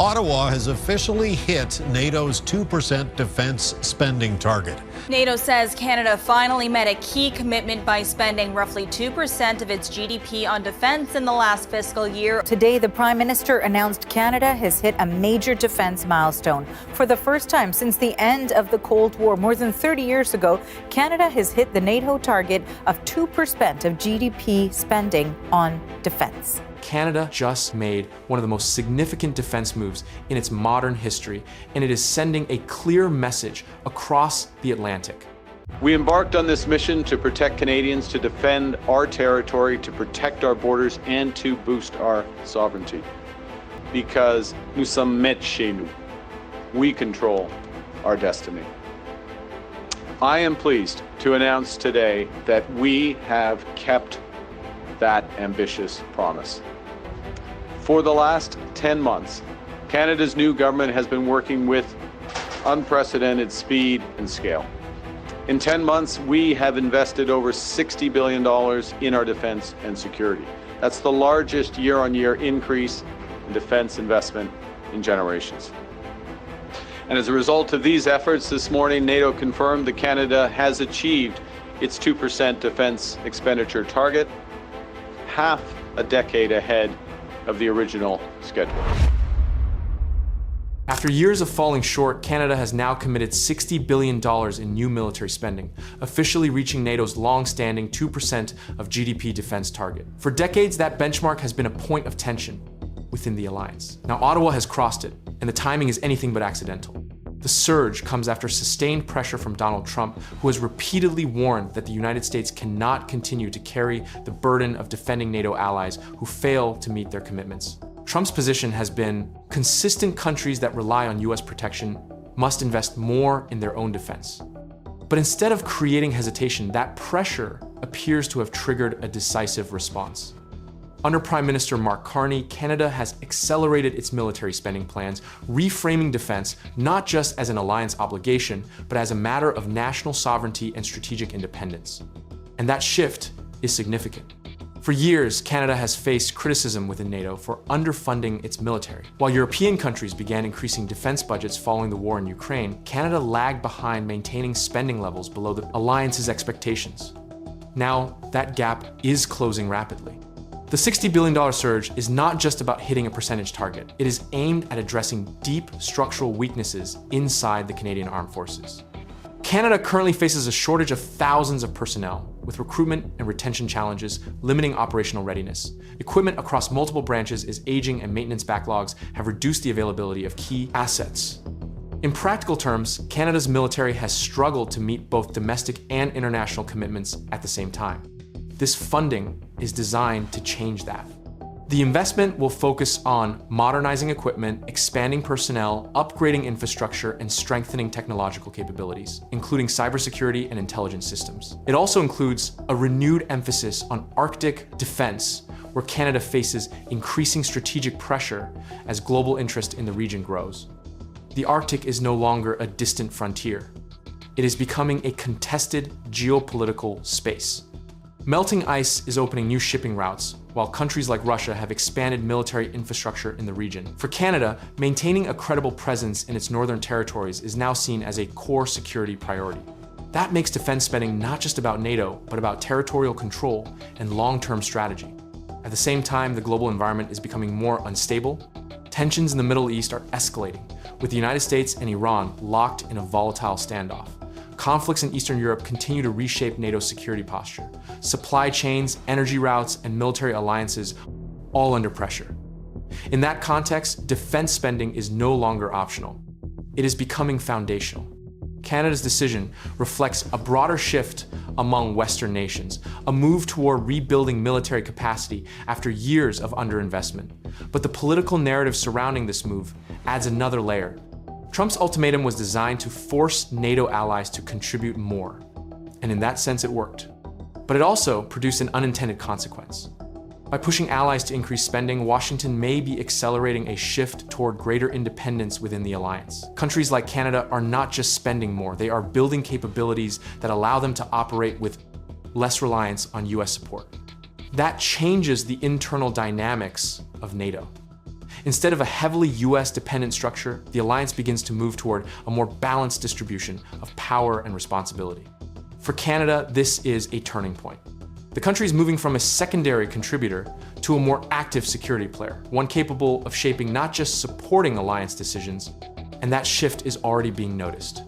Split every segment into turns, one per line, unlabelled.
Ottawa has officially hit NATO's 2% defense spending target.
NATO says Canada finally met a key commitment by spending roughly 2% of its GDP on defense in the last fiscal year.
Today, the Prime Minister announced Canada has hit a major defense milestone. For the first time since the end of the Cold War, more than 30 years ago, Canada has hit the NATO target of 2% of GDP spending on defense.
Canada just made one of the most significant defense moves in its modern history, and it is sending a clear message across the Atlantic.
We embarked on this mission to protect Canadians, to defend our territory, to protect our borders, and to boost our sovereignty. Because nous sommes maîtres chez nous. We control our destiny. I am pleased to announce today that we have kept that ambitious promise. For the last 10 months, Canada's new government has been working with unprecedented speed and scale. In 10 months, we have invested over $60 billion in our defense and security. That's the largest year-on-year increase in defense investment in generations. And as a result of these efforts, this morning, NATO confirmed that Canada has achieved its 2% defense expenditure target, half a decade ahead of the original schedule.
After years of falling short, Canada has now committed $60 billion in new military spending, officially reaching NATO's long-standing 2% of GDP defense target. For decades, that benchmark has been a point of tension within the alliance. Now, Ottawa has crossed it, and the timing is anything but accidental. The surge comes after sustained pressure from Donald Trump, who has repeatedly warned that the United States cannot continue to carry the burden of defending NATO allies who fail to meet their commitments. Trump's position has been consistent countries that rely on US protection must invest more in their own defense. But instead of creating hesitation, that pressure appears to have triggered a decisive response. Under Prime Minister Mark Carney, Canada has accelerated its military spending plans, reframing defense not just as an alliance obligation, but as a matter of national sovereignty and strategic independence. And that shift is significant. For years, Canada has faced criticism within NATO for underfunding its military. While European countries began increasing defense budgets following the war in Ukraine, Canada lagged behind maintaining spending levels below the alliance's expectations. Now, that gap is closing rapidly. The $60 billion surge is not just about hitting a percentage target. It is aimed at addressing deep structural weaknesses inside the Canadian Armed Forces. Canada currently faces a shortage of thousands of personnel, with recruitment and retention challenges limiting operational readiness. Equipment across multiple branches is aging, and maintenance backlogs have reduced the availability of key assets. In practical terms, Canada's military has struggled to meet both domestic and international commitments at the same time. This funding is designed to change that. The investment will focus on modernizing equipment, expanding personnel, upgrading infrastructure, and strengthening technological capabilities, including cybersecurity and intelligence systems. It also includes a renewed emphasis on Arctic defense, where Canada faces increasing strategic pressure as global interest in the region grows. The Arctic is no longer a distant frontier. It is becoming a contested geopolitical space. Melting ice is opening new shipping routes, while countries like Russia have expanded military infrastructure in the region. For Canada, maintaining a credible presence in its northern territories is now seen as a core security priority. That makes defense spending not just about NATO, but about territorial control and long-term strategy. At the same time, the global environment is becoming more unstable. Tensions in the Middle East are escalating, with the United States and Iran locked in a volatile standoff. Conflicts in Eastern Europe continue to reshape NATO's security posture. Supply chains, energy routes, and military alliances all under pressure. In that context, defense spending is no longer optional. It is becoming foundational. Canada's decision reflects a broader shift among Western nations, a move toward rebuilding military capacity after years of underinvestment. But the political narrative surrounding this move adds another layer. Trump's ultimatum was designed to force NATO allies to contribute more, and in that sense it worked. But it also produced an unintended consequence. By pushing allies to increase spending, Washington may be accelerating a shift toward greater independence within the alliance. Countries like Canada are not just spending more, they are building capabilities that allow them to operate with less reliance on US support. That changes the internal dynamics of NATO. Instead of a heavily US-dependent structure, the alliance begins to move toward a more balanced distribution of power and responsibility. For Canada, this is a turning point. The country is moving from a secondary contributor to a more active security player, one capable of shaping not just supporting alliance decisions, and that shift is already being noticed.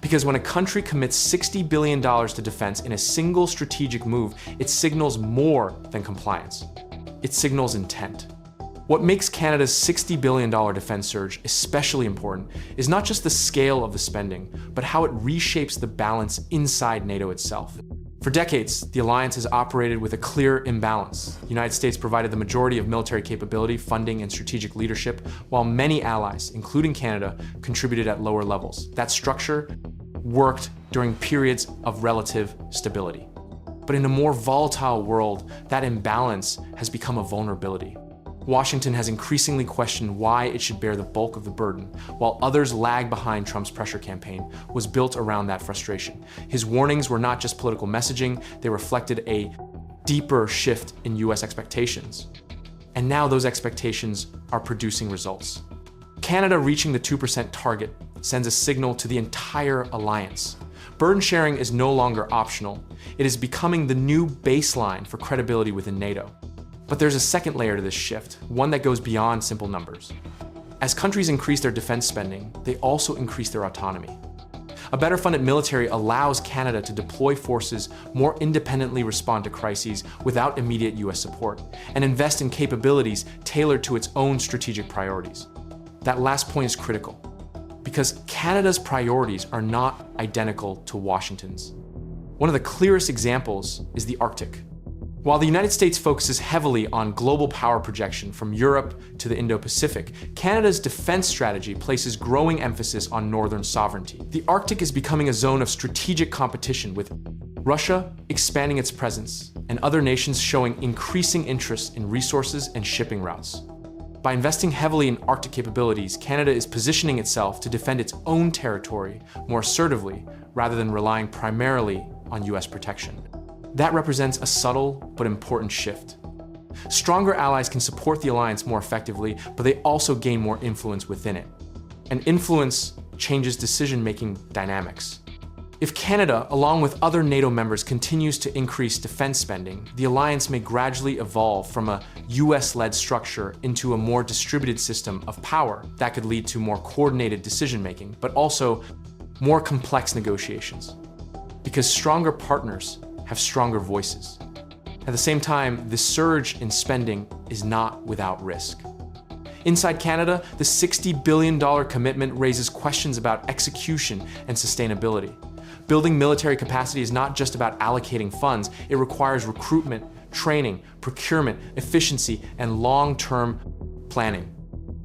Because when a country commits $60 billion to defense in a single strategic move, it signals more than compliance. It signals intent. What makes Canada's $60 billion defense surge especially important is not just the scale of the spending, but how it reshapes the balance inside NATO itself. For decades, the alliance has operated with a clear imbalance. The United States provided the majority of military capability, funding, and strategic leadership, while many allies, including Canada, contributed at lower levels. That structure worked during periods of relative stability. But in a more volatile world, that imbalance has become a vulnerability. Washington has increasingly questioned why it should bear the bulk of the burden, while others lag behind. Trump's pressure campaign was built around that frustration. His warnings were not just political messaging, they reflected a deeper shift in US expectations. And now those expectations are producing results. Canada reaching the 2% target sends a signal to the entire alliance. Burden sharing is no longer optional. It is becoming the new baseline for credibility within NATO. But there's a second layer to this shift, one that goes beyond simple numbers. As countries increase their defense spending, they also increase their autonomy. A better funded military allows Canada to deploy forces more independently, respond to crises without immediate US support, and invest in capabilities tailored to its own strategic priorities. That last point is critical, because Canada's priorities are not identical to Washington's. One of the clearest examples is the Arctic. While the United States focuses heavily on global power projection from Europe to the Indo-Pacific, Canada's defense strategy places growing emphasis on northern sovereignty. The Arctic is becoming a zone of strategic competition, with Russia expanding its presence and other nations showing increasing interest in resources and shipping routes. By investing heavily in Arctic capabilities, Canada is positioning itself to defend its own territory more assertively rather than relying primarily on US protection. That represents a subtle but important shift. Stronger allies can support the alliance more effectively, but they also gain more influence within it. And influence changes decision-making dynamics. If Canada, along with other NATO members, continues to increase defense spending, the alliance may gradually evolve from a US-led structure into a more distributed system of power that could lead to more coordinated decision-making, but also more complex negotiations. Because stronger partners have stronger voices. At the same time, the surge in spending is not without risk. Inside Canada, the $60 billion commitment raises questions about execution and sustainability. Building military capacity is not just about allocating funds, it requires recruitment, training, procurement, efficiency, and long-term planning.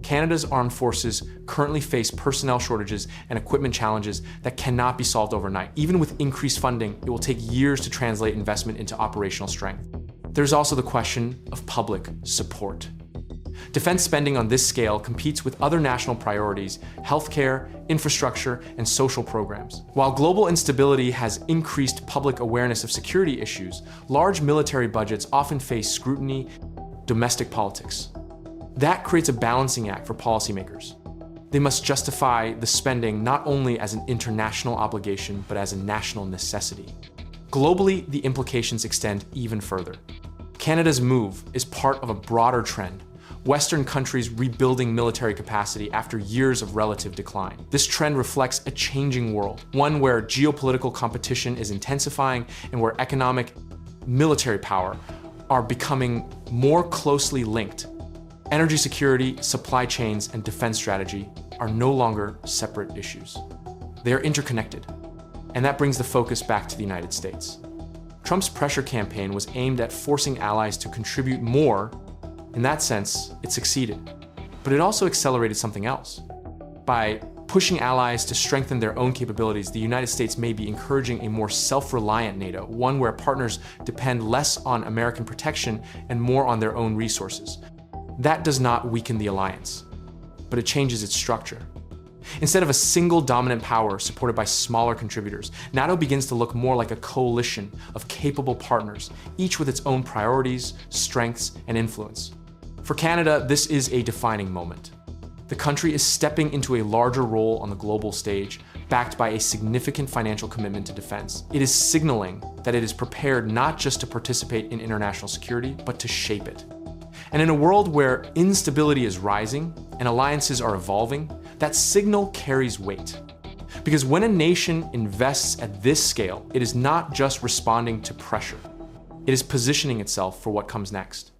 Canada's armed forces currently face personnel shortages and equipment challenges that cannot be solved overnight. Even with increased funding, it will take years to translate investment into operational strength. There's also the question of public support. Defense spending on this scale competes with other national priorities, healthcare, infrastructure, and social programs. While global instability has increased public awareness of security issues, large military budgets often face scrutiny, domestic politics. That creates a balancing act for policymakers. They must justify the spending not only as an international obligation, but as a national necessity. Globally, the implications extend even further. Canada's move is part of a broader trend, Western countries rebuilding military capacity after years of relative decline. This trend reflects a changing world, one where geopolitical competition is intensifying and where economic, military power are becoming more closely linked. Energy security, supply chains, and defense strategy are no longer separate issues. They are interconnected, and that brings the focus back to the United States. Trump's pressure campaign was aimed at forcing allies to contribute more. In that sense, it succeeded. But it also accelerated something else. By pushing allies to strengthen their own capabilities, the United States may be encouraging a more self-reliant NATO, one where partners depend less on American protection and more on their own resources. That does not weaken the alliance, but it changes its structure. Instead of a single dominant power supported by smaller contributors, NATO begins to look more like a coalition of capable partners, each with its own priorities, strengths, and influence. For Canada, this is a defining moment. The country is stepping into a larger role on the global stage, backed by a significant financial commitment to defense. It is signaling that it is prepared not just to participate in international security, but to shape it. And in a world where instability is rising and alliances are evolving, that signal carries weight. Because when a nation invests at this scale, it is not just responding to pressure. It is positioning itself for what comes next.